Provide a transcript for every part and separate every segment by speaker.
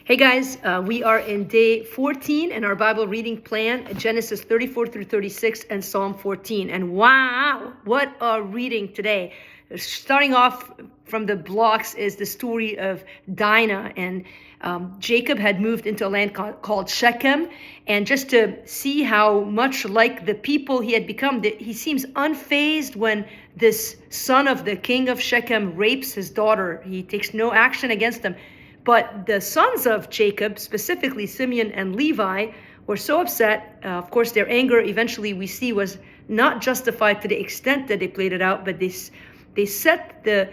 Speaker 1: Hey guys, we are in day 14 in our Bible reading plan, Genesis 34 through 36 and Psalm 14. And wow, what a reading today. Starting off from the blocks is the story of Dinah, and Jacob had moved into a land called Shechem. And just to see how much like the people he had become, he seems unfazed when this son of the king of Shechem rapes his daughter. He takes no action against them. But the sons of Jacob, specifically Simeon and Levi, were so upset. Of course, their anger eventually we see was not justified to the extent that they played it out, but they set the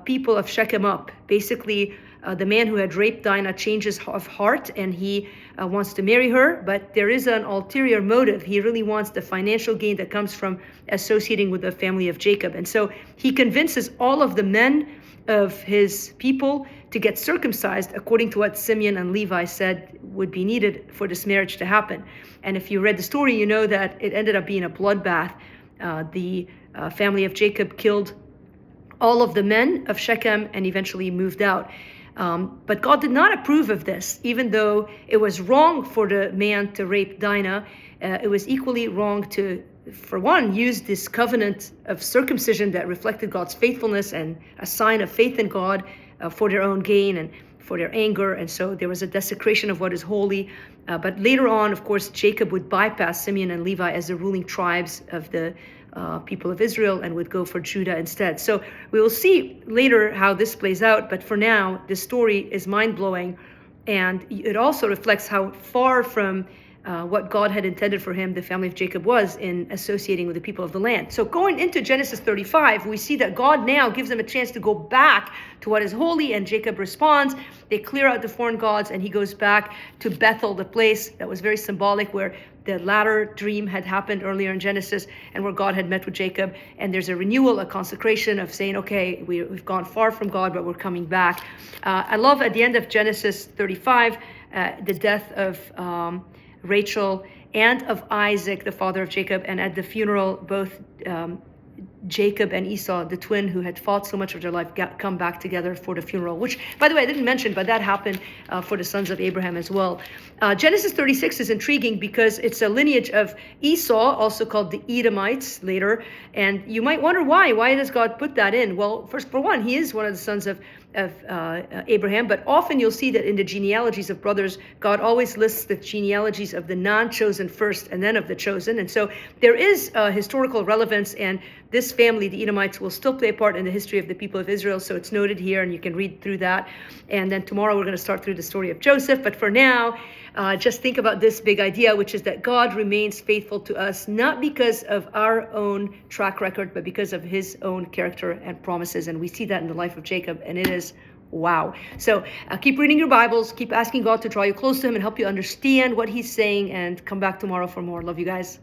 Speaker 1: people of Shechem up. Basically, the man who had raped Dinah changes of heart, and he wants to marry her, but there is an ulterior motive. He really wants the financial gain that comes from associating with the family of Jacob. And so he convinces all of the men of his people to get circumcised according to what Simeon and Levi said would be needed for this marriage to happen. And if you read the story, you know that it ended up being a bloodbath. The family of Jacob killed all of the men of Shechem and eventually moved out. But God did not approve of this. Even though it was wrong for the man to rape Dinah, it was equally wrong to, for one, use this covenant of circumcision that reflected God's faithfulness and a sign of faith in God for their own gain and for their anger. And so there was a desecration of what is holy. But later on, of course, Jacob would bypass Simeon and Levi as the ruling tribes of the people of Israel and would go for Judah instead. So we will see later how this plays out. But for now, this story is mind-blowing. And it also reflects how far from what God had intended for him, the family of Jacob, was in associating with the people of the land. So going into Genesis 35, we see that God now gives them a chance to go back to what is holy, and Jacob responds. They clear out the foreign gods, and he goes back to Bethel, the place that was very symbolic, where the latter dream had happened earlier in Genesis, and where God had met with Jacob. And there's a renewal, a consecration of saying, okay, we've gone far from God, but we're coming back. I love at the end of Genesis 35, the death of Rachel and of Isaac, the father of Jacob, and at the funeral, both Jacob and Esau, the twin who had fought so much of their life, come back together for the funeral, which, by the way, I didn't mention, but that happened for the sons of Abraham as well. Genesis 36 is intriguing because it's a lineage of Esau, also called the Edomites later, and you might wonder why. Why does God put that in? Well, first, for one, he is one of the sons of Abraham, but often you'll see that in the genealogies of brothers, God always lists the genealogies of the non-chosen first and then of the chosen. And so there is historical relevance, and this family, the Edomites, will still play a part in the history of the people of Israel. So it's noted here, and you can read through that. And then tomorrow we're going to start through the story of Joseph. But for now, just think about this big idea, which is that God remains faithful to us, not because of our own track record, but because of his own character and promises. And we see that in the life of Jacob, and it is wow. So keep reading your Bibles, keep asking God to draw you close to him and help you understand what he's saying, and come back tomorrow for more. Love you guys.